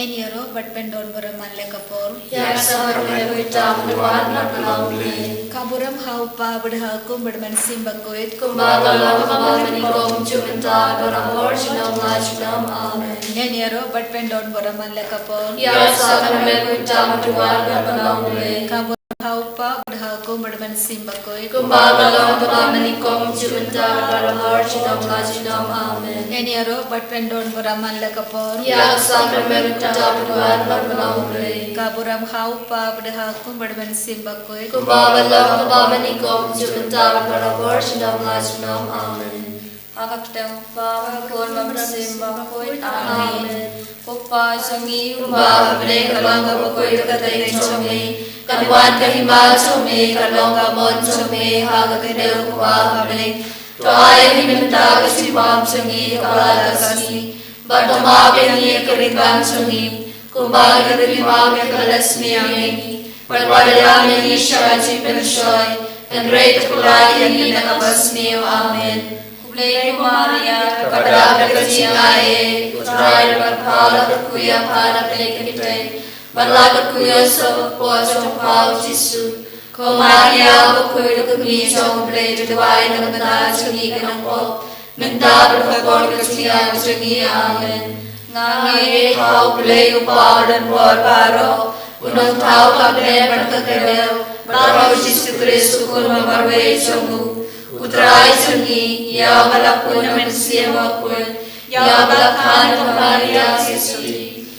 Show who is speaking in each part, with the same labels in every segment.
Speaker 1: Eniero but pendon buraman lekapor.
Speaker 2: Yaksa bermehuitam duan nakalambli.
Speaker 1: Kaburam haupa berhakum berman simbakoit.
Speaker 2: Kumagalam mamanikom jumenta beramor shinam lajnam amen.
Speaker 1: Eniero but pendon buraman lekapor.
Speaker 2: Yaksa bermehuitam duan nakalambli.
Speaker 1: Kaburam haupa berhakum berman simbakoit.
Speaker 2: Kumagalam mamanikom jumenta beramor shinam lajnam amen.
Speaker 1: Eniero but pendon buraman lekapor.
Speaker 2: Yaksa bermehuitam duan nakalambli.
Speaker 1: Kaburam haupa berhakum berman simbakoit.
Speaker 2: Kumagalam mamanikom jumenta beramor shinam lajnam amen.
Speaker 3: Akakdang pagkakon mamsimbakoit amen. Pukpa sangi
Speaker 2: Kumba bne kalonga bakoy katay chome kanwan kahimal chome kalonga mon chome haga kadel kumba bne to ay himinta kasipam sangi kabala kasi batama bne karikan chome kumba kadima kalasmi ameni padwala ameni shaji penshoy and rate kulay yani nakabasmi amen.
Speaker 3: Kublay Maria
Speaker 2: Kepada kecinae, utrai berpala berkuya pada pelekite, berlaku berkuya sepo jompa Yesu. Kau Maria berkuya kami jompa berdoa dengan benar jangi kenapa, minta berkabur kecina jangi amen. Ngangi kau boleh upah dan berbaro, unang tahu kabel berkekebel, berkau Yesu Kristus kun memarwai jombu. Utrai jangi, ya balapun manusia makun, ya balakan Maria Yesus,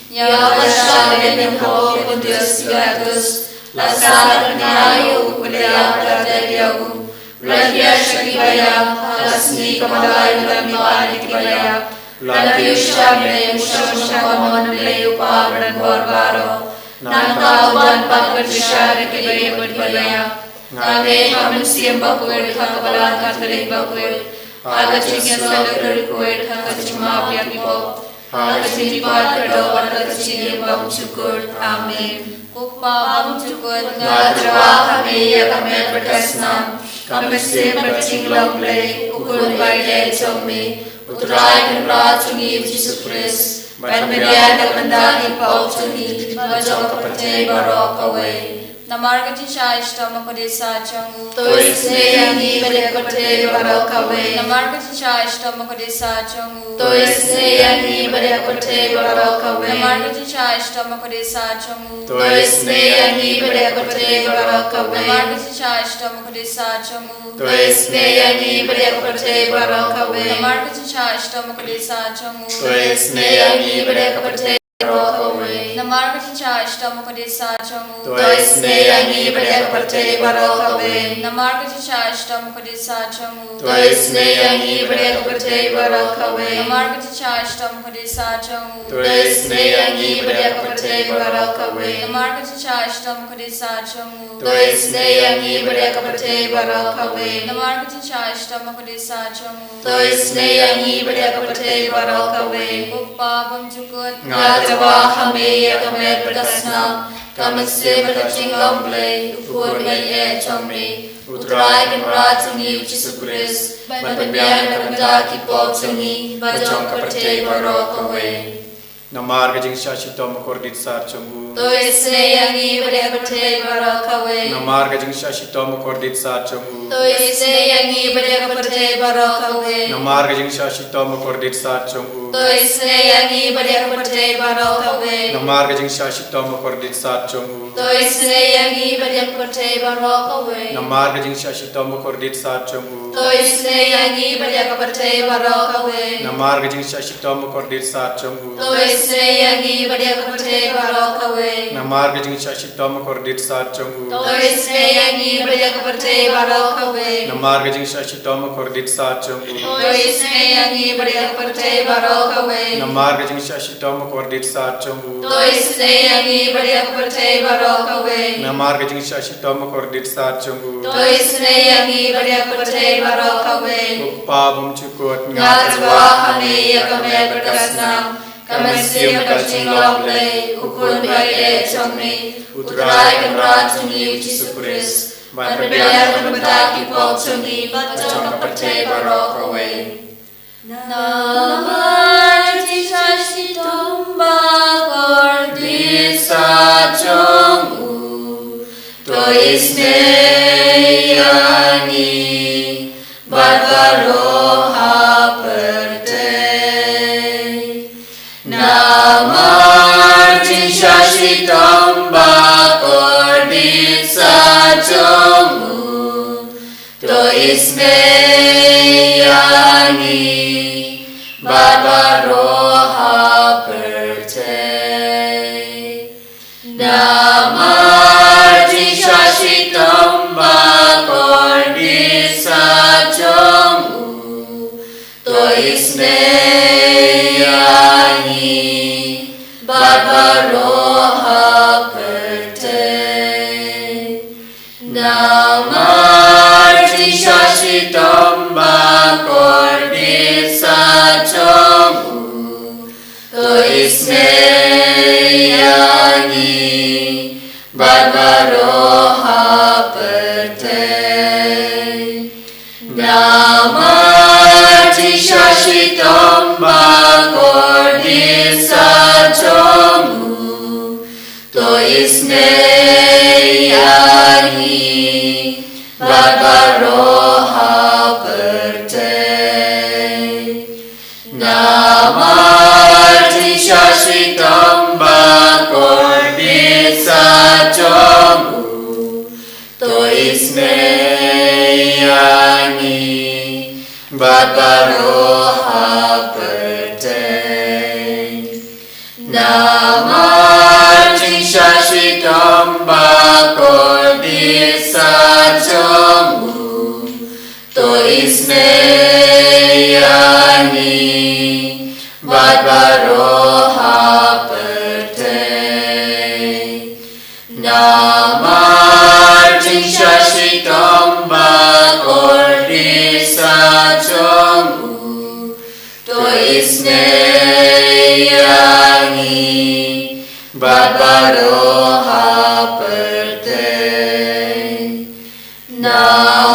Speaker 2: ya balasya dengan kau Dios Yesus, laksana kenyayu budaya berdayaku, rakyat syakibaya, halasni kemadai dalam ibadah kibaya, lalu syabda yang syamsyaman beliau dan berbaro, nangkau dan pakar syari kibaya berbaya. Ngane manusia bakuir kakabalan katalik bakuir aga cingin selalu kuir aga cuma biar ibo aga cingin kerdo aga cingin bang syukur amin.
Speaker 3: Kukpa bang cukur
Speaker 2: Ngadrawa kami ya kami berkasnam kami se bercinglang play ukur bayi comi utrai kenra cungi Yesus Kristus ban media dan mendaki pau cungi bajau kepercayaan barok away.
Speaker 3: Namarga Jisha Ishtama Kodesa Changu.
Speaker 2: Toisne yangi berkate barakawe.
Speaker 3: Namarga Jisha Ishtama Kodesa Changu.
Speaker 2: Toisne yangi berkate barakawe.
Speaker 3: Namarga Jisha Ishtama Kodesa Changu.
Speaker 2: Toisne yangi berkate barakawe.
Speaker 3: Namarga Jisha Ishtama Kodesa Changu.
Speaker 2: Toisne yangi berkate barakawe.
Speaker 3: Namarga Jisha Ishtama Kodesa Changu.
Speaker 2: Toisne yangi berkate barakawe.
Speaker 3: Namarga Jisha Ishtama Kodesa Changu.
Speaker 2: Toisne yangi berkate barakawe.
Speaker 3: Namarga Jisha Ishtama Kodesa Changu.
Speaker 2: Toisne yangi berkate barakawe.
Speaker 3: Namarga Jisha Ishtama Kodesa Changu.
Speaker 2: Toisne yangi berkate barakawe.
Speaker 3: Namarga Jisha Ishtama Kodesa Changu.
Speaker 2: Toisne yangi berkate barakawe.
Speaker 3: Namarga Jisha Ishtama Kodesa Changu.
Speaker 2: Toisne yangi berkate barakawe.
Speaker 3: Kukpa bang cukur
Speaker 2: Ngadrawa kami ya kami berkasnam kami se bercinglang play ukur bayi comri utrai kenra cungi Yesus Kristus ban pembian berkendaki pop cungi bajong kepercayaan barokawe.
Speaker 4: Namar gajing syashito mukordit sar chungu.
Speaker 2: Toisne yangi berkate barakawe.
Speaker 4: Namar gajing syashito mukordit sar chungu.
Speaker 2: Toisne yangi berkate barakawe.
Speaker 4: Namar gajing syashito mukordit sar chungu.
Speaker 2: Toisne yangi berkate barakawe.
Speaker 4: Namar gajing syashito mukordit sar chungu.
Speaker 2: Toisne yangi berkate barakawe.
Speaker 4: Namar gajing syashito mukordit sar chungu.
Speaker 2: Toisne yangi berkate barakawe.
Speaker 4: Namar gajing syashito mukordit sar chungu.
Speaker 2: Toisne yangi berkate barakawe.
Speaker 4: Namar gajing syashito mukordit sar chungu.
Speaker 2: Toisne yangi berkate barakawe.
Speaker 4: Namar gajing syashito mukordit sar chungu.
Speaker 2: Toisne yangi berkate barakawe.
Speaker 4: Namar gajing syashito mukordit sar chungu.
Speaker 2: Toisne yangi berkate barakawe.
Speaker 4: Namar gajing syashito mukordit sar chungu.
Speaker 2: Toisne yangi berkate barakawe.
Speaker 4: Ukpa bum cukut
Speaker 2: Ngadrawa kami ya kami berkasnam kami se bercinglang play ukur bayi comri utrai kenra cungi Yesus Kristus ban pembian berkendaki pop cungi bajong kepercayaan barokawe.
Speaker 3: Namar Jisha Shitomba
Speaker 2: ismeyani barbaroha perte namartin shashitam bakordit sajomu to ismeyani barbaroha perte namartin shashitam bakordit sajomu to ismeyani barbaroha perte namartin shashitam bakordit sajomu to ismeyani barbaroha perte namartin shashitam bakordit sajomu to ismeyani barbaroha perte namartin shashitam bakordit sajomu to ismeyani barbaroha perte namartin shashitam bakordit sajomu to ismeyani barbaroha perte namartin shashitam bakordit sajomu to ismeyani barbaroha perte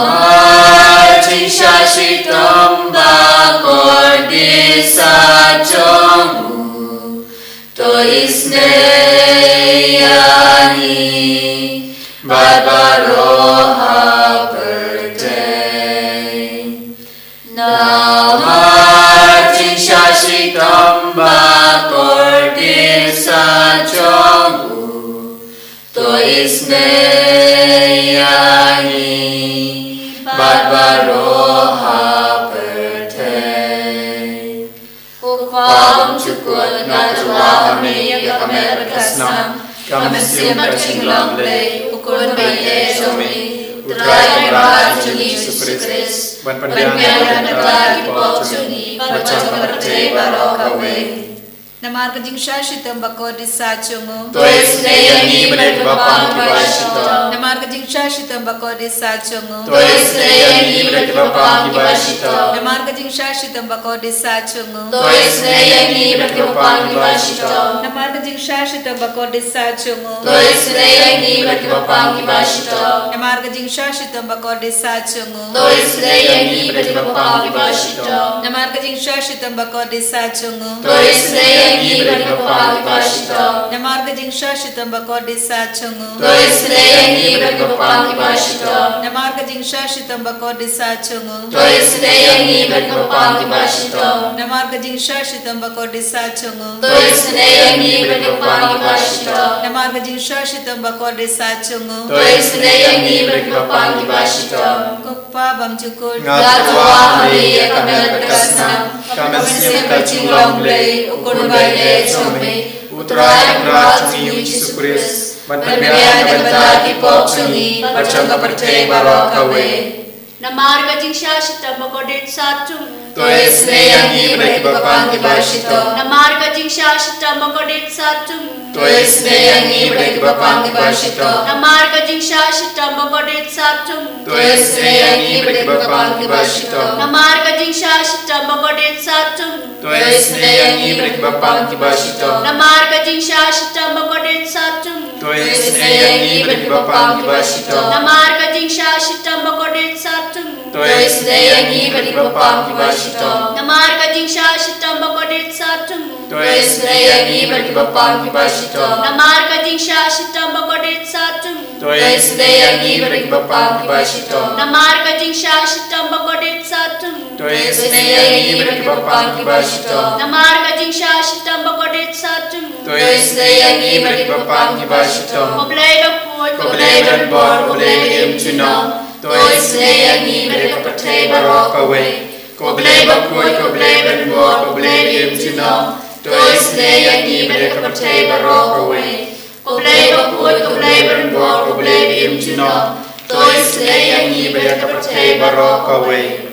Speaker 2: namartin shashitam bakordit sajomu to ismeyani barbaroha perte namartin shashitam bakordit sajomu to ismeyani barbaroha perte Upam cukup natural kami kami berkesan kami siap bercinglang lay ukur bayi kami utrai berbahagia Yesus Kristus berpendiam berkati pocuni macam berjaya barokawe
Speaker 1: Namarga jing shashitam bakordit sajomu
Speaker 2: to ismeyani berkebapang kibashita
Speaker 1: Namarga jing shashitam bakordit sajomu
Speaker 2: to ismeyani berkebapang kibashita
Speaker 1: Namarga jing shashitam bakordit sajomu
Speaker 2: to ismeyani berkebapang kibashita
Speaker 1: Namarga jing shashitam bakordit sajomu
Speaker 2: to ismeyani berkebapang kibashita
Speaker 1: Namarga jing shashitam bakordit sajomu
Speaker 2: to ismeyani berkebapang kibashita
Speaker 1: Namarga jing shashitam bakordit sajomu
Speaker 2: to ismeyani berkebapang kibashita
Speaker 1: Namarga jing shashitam bakordit sajomu
Speaker 2: to ismeyani berkebapang kibashita
Speaker 1: Namarga jing shashitam bakordit sajomu
Speaker 2: to ismeyani berkebapang kibashita
Speaker 1: Namarga jing shashitam bakordit sajomu
Speaker 2: to ismeyani berkebapang kibashita
Speaker 1: Namarga jing shashitam bakordit sajomu
Speaker 2: to ismeyani berkebapang kibashita
Speaker 1: Kukpa bang cukur
Speaker 2: Gatuwa Maria kami berkesan kami siap bercinglang lay ukur bayi kami utrai beracungi Yesus Kristus berpendiam berkati pocuni macam berjaya barokawe
Speaker 5: namarga jing shashitam bakordit sajomu
Speaker 2: to ismeyani berkebapang kibashita
Speaker 5: namarga jing shashitam bakordit sajomu
Speaker 2: to ismeyani berkebapang kibashita
Speaker 5: namarga jing shashitam bakordit sajomu
Speaker 2: to ismeyani berkebapang kibashita
Speaker 5: namarga jing shashitam bakordit sajomu
Speaker 2: to ismeyani berkebapang kibashita
Speaker 5: namarga jing shashitam bakordit sajomu
Speaker 2: to ismeyani berkebapang kibashita
Speaker 5: namarga jing shashitam bakordit sajomu
Speaker 2: to ismeyani berkebapang kibashita
Speaker 5: namarga jing shashitam bakordit sajomu
Speaker 2: to Toi sedayangi berkebapang kibasito.
Speaker 5: Namar kajing syashita bakodet satum.
Speaker 2: Toi sedayangi berkebapang kibasito.
Speaker 5: Namar kajing syashita bakodet satum.
Speaker 2: Toi sedayangi berkebapang kibasito.
Speaker 5: Namar kajing syashita bakodet satum.
Speaker 2: Toi sedayangi berkebapang kibasito.
Speaker 5: Koblay bakut.
Speaker 2: Koblay berbor koblay begim cino. Toi sedayangi berkepatay barok away. Koblay bakut koblay berbor koblay begim cino. Toi sedayangi berkepatay barok away. Koblay bakut koblay berbor koblay begim cino. Toi sedayangi berkepatay barok away.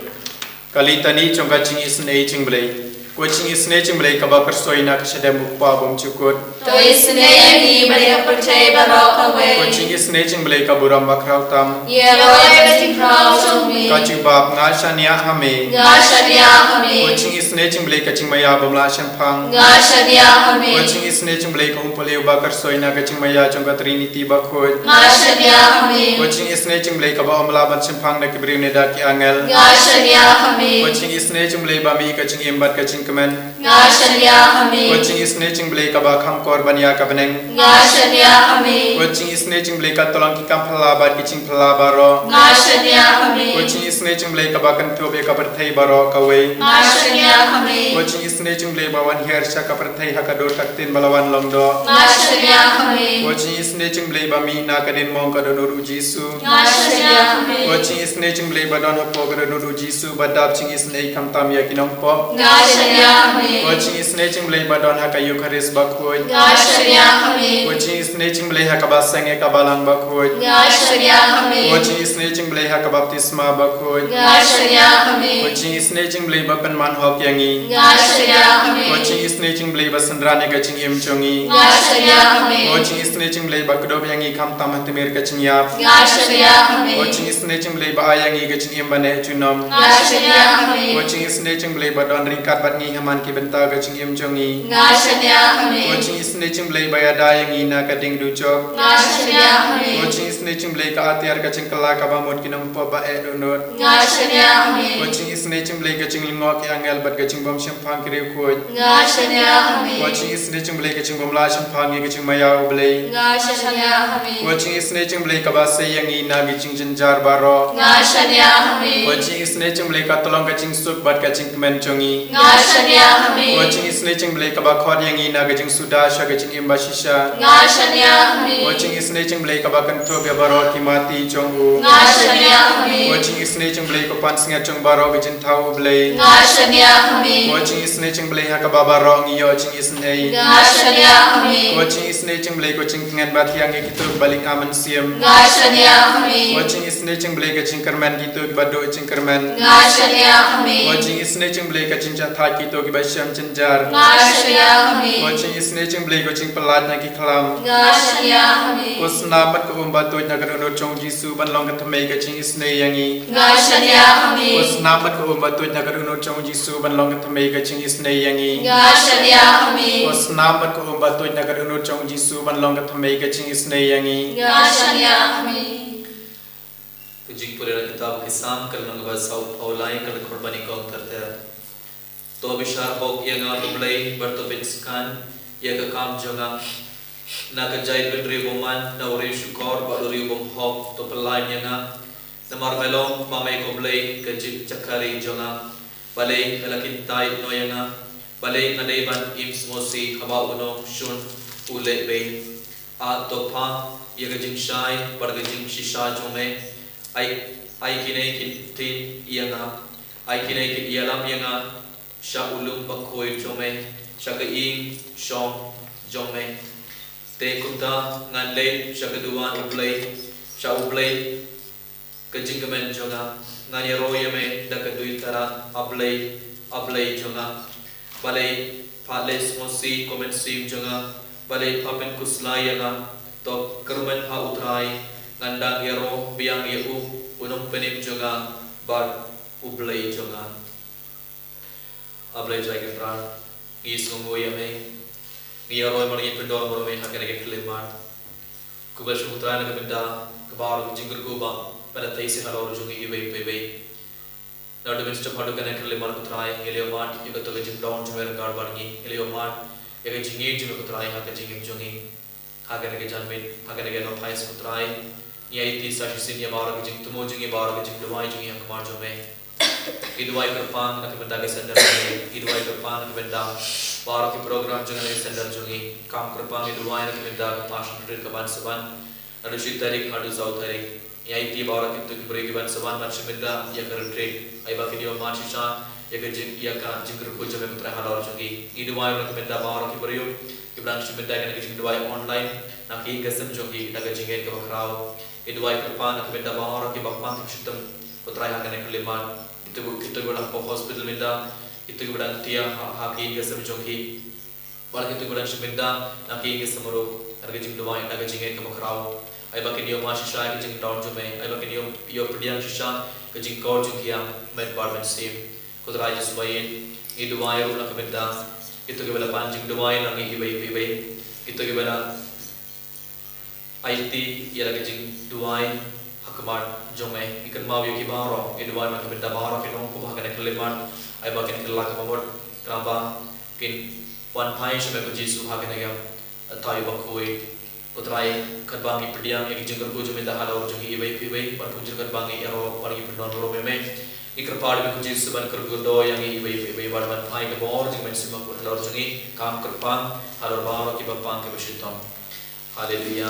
Speaker 4: Kalitani chong kaching isne ching blay. Kuching isne ching blay kaba kersoi nak sedem upah bom cukut.
Speaker 2: Toi sedayangi berkepatay barok away.
Speaker 4: Kuching isne ching blay kaburam bakrau tam.
Speaker 2: Yellow everything proud of me.
Speaker 4: Kaching bab ngashania hame.
Speaker 2: Ngashania hame.
Speaker 4: Kuching isne ching blay kaching maya bamla shampang.
Speaker 2: Ngashania hame.
Speaker 4: Kuching isne ching blay kumpuli ubah kersoi nak kaching maya chong katriniti bakut.
Speaker 2: Ngashania hame.
Speaker 4: Kuching isne ching blay kaba omlaban shampang nak kibri uneda ki angel.
Speaker 2: Ngashania hame.
Speaker 4: Kuching isne ching blay bami kaching imbat kaching kemen.
Speaker 2: Ngashania hame.
Speaker 4: Kuching isne ching blay kaba kham korbania kabeneng.
Speaker 2: Ngashania hame.
Speaker 4: Kuching isne ching blay katolong ki kam phalabat kaching phalabaro.
Speaker 2: Ngashania hame.
Speaker 4: Kuching isne ching blay kaba kan tobe kaperthai baro kawe.
Speaker 2: Ngashania hame.
Speaker 4: Kuching isne ching blay bawan hersha kaperthai hakador kaktin balawan longdo.
Speaker 2: Ngashania hame.
Speaker 4: Kuching isne ching blay bami na kadin mong kadonur ujisu.
Speaker 2: Ngashania hame.
Speaker 4: Kuching isne ching blay badon hopo kadonur ujisu badap ching isne kam tam yakinong pop.
Speaker 2: Ngashania hame.
Speaker 4: Kuching isne ching blay badon hakayu kharis bakhoy.
Speaker 2: Ngashania hame.
Speaker 4: Kuching isne ching blay hakabasang kabalang bakhoy.
Speaker 2: Ngashania hame.
Speaker 4: Kuching isne ching blay hakabaptisma bakhoy.
Speaker 2: Ngashania hame.
Speaker 4: Kuching isne ching blay bapan man hok yangi.
Speaker 2: Ngashania hame.
Speaker 4: Kuching isne ching blay basandrane kaching im chongi.
Speaker 2: Ngashania hame.
Speaker 4: Kuching isne ching blay bakdob yangi kam tam hantimir kaching yap.
Speaker 2: Ngashania hame.
Speaker 4: Kuching isne ching blay ba yangi kaching im bane chunom.
Speaker 2: Ngashania hame.
Speaker 4: Kuching isne ching blay badon ringkat batni haman ki benta kaching im chongi.
Speaker 2: Ngashania hame.
Speaker 4: Kuching isne ching blay bayada yangi na kading duchok.
Speaker 2: Ngashania hame.
Speaker 4: Kuching isne ching blay ka atiar kaching kala kabamot kinong po ba edunot.
Speaker 2: Ngashania hame.
Speaker 4: Kuching isne ching blay kaching lingok angel bat kaching bom shampang kiriu kuj.
Speaker 2: Ngashania hame.
Speaker 4: Kuching isne ching blay kaching bom la shampang kaching mayau blay.
Speaker 2: Ngashania hame.
Speaker 4: Kuching isne ching blay kabase yangi na kaching jenjar baro.
Speaker 2: Ngashania hame.
Speaker 4: Kuching isne ching blay katolong kaching sup bat kaching kemen chongi.
Speaker 2: Ngashania hame.
Speaker 4: Kuching isne ching blay kabakhot yangi na kaching sudasha kaching imbashisha.
Speaker 2: Ngashania hame.
Speaker 4: Kuching isne ching blay kabakan to be baro kimati chongu.
Speaker 2: Ngashania hame.
Speaker 4: Kuching isne ching blay kapan singa chong baro kaching thau blay.
Speaker 2: Ngashania hame.
Speaker 4: Kuching isne ching blay hakababaro ngiyo ching isne.
Speaker 2: Ngashania hame.
Speaker 4: Kuching isne ching blay kuching ngan bat yang kitu balik aman siam.
Speaker 2: Ngashania hame.
Speaker 4: Kuching isne ching blay kaching kerman kitu bado ching kerman.
Speaker 2: Ngashania hame.
Speaker 4: Kuching isne ching blay kaching chatha kitu kibasyam cenjar.
Speaker 2: Ngashania hame.
Speaker 4: Kuching isne ching blay kuching pelat na kiklam.
Speaker 2: Ngashania hame.
Speaker 4: Usnamat ko umbatut na kadunod chong Jisu banlong katamay kaching isne yangi.
Speaker 2: Ngashania hame.
Speaker 4: Usnamat ko umbatut na kadunod chong Jisu banlong katamay kaching isne yangi.
Speaker 2: Ngashania hame.
Speaker 4: Usnamat ko umbatut na kadunod chong Jisu banlong katamay kaching isne yangi.
Speaker 2: Ngashania hame.
Speaker 6: Kujing pura kitab kisam kalnang basau paulai kal kurbani kau terter. To bishar hok yang abublay bertobitskan yang kam jonga. Nak jahit berdiri boman, nauri syukur berdiri bom hok to pelai yang namar melong mamai koblay kejik cakari jonga. Balai kelakit tai no yang balai nadaiban ims mosi haba unong shun ule bay. A topa yang kejing syai berkejing shisha jome. Ai kinai kitin yang ai kinai kit ialam yang sya ulum bakoi jome sya keing shong jome te kuta ngan le sya keduan ublay sya ublay kejing kemen jonga ngan yaro yame da kedui tara ablay jonga balai pales mosi komen sim jonga balai papen kuslay yang to kermen ha utrai ngandang yaro biang yeu unong penim jonga bar ublay jonga ablay jai pran ngis ngombo yame ngiyaro margi pendor morome hakene ke klemar kubal sumutra na kabenda kabar jinggur kuba pada taisi halor jungi ibe pebe Lalu benci pada kena kerja lemar kutrai, elio mat, ia kata kejing down cuma regar barngi, elio mat, ia kejing ini cuma kutrai, hak kejing jungi, hak kena kejan mit, hak kena kena pais kutrai, ia itu sah sini baru kejing temu jungi baru kejing dua jungi yang kemar jume, idua kerpang nak benda kesender, idua kerpang nak benda baru ke program jungi kesender jungi, kam kerpang idua nak benda kepas nurin keban seban, lalu syitarik hadu zau tarik. Yaitu baru kita beri keban seban macam benda ia kerja, ayah video macam ia kerja ia kan jengker kerja memang terhalal jungi. Ini dua orang benda baru kita beri, keban macam benda yang kerja dua online, nak ini kesem jungi, nak kerja ini kebakrau. Ini dua kerpan nak benda baru kita bakman sistem putra yang akan kelima. Kita berada di hospital benda, kita berada dia haki kesem jungi. Baru kita berada macam benda nak ini kesem baru, nak kerja dua nak kerja ini kebakrau. Ayah bakin dia masih saya kejing down jume, ayah bakin dia perdiam sisa kejing kau jungi yang medparment sim, kau teraja subayin, itu dua ayah ulah kebenda, itu kebela panjang dua ayah nangi ibai, itu kebela IT ia kejing dua ayah hakmar jume, ikan mau yang kibaro, itu dua ayah kebenda baro, kinong kuah kena keleman, ayah bakin kelak kemamut, kenapa, kin one pay cuma kejing suha kena yang tahu bakui. Utrai kerbangi perdiam yang jengker kuju minta halau jungi ibai, perpunjul kerbangi ero pergi pendon boro meme, ikerpadi berkuji seban kergodo yang ibai warman pai kebor jeng mensimah halau jungi kam kerpang halau baro kibapang kebasyitom. Haleluya.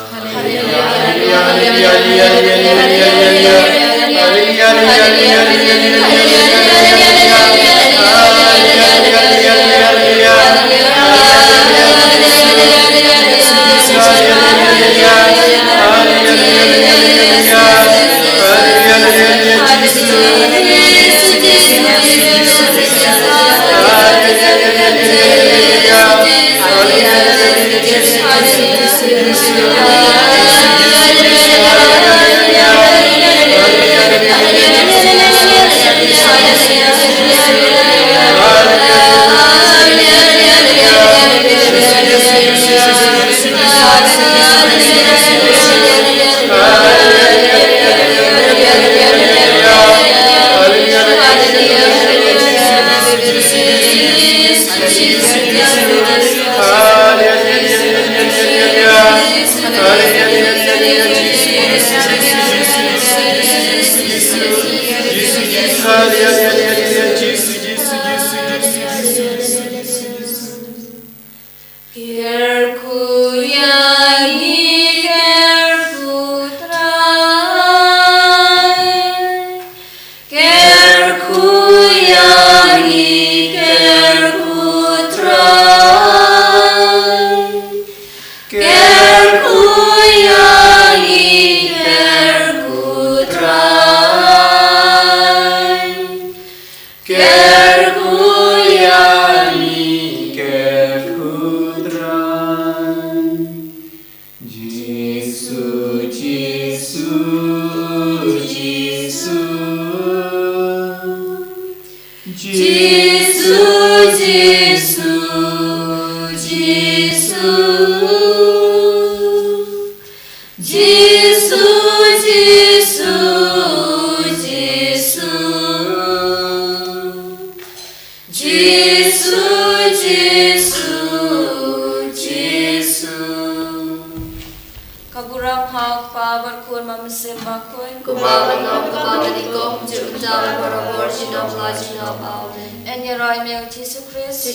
Speaker 2: En je rij mij, Jesus Christus.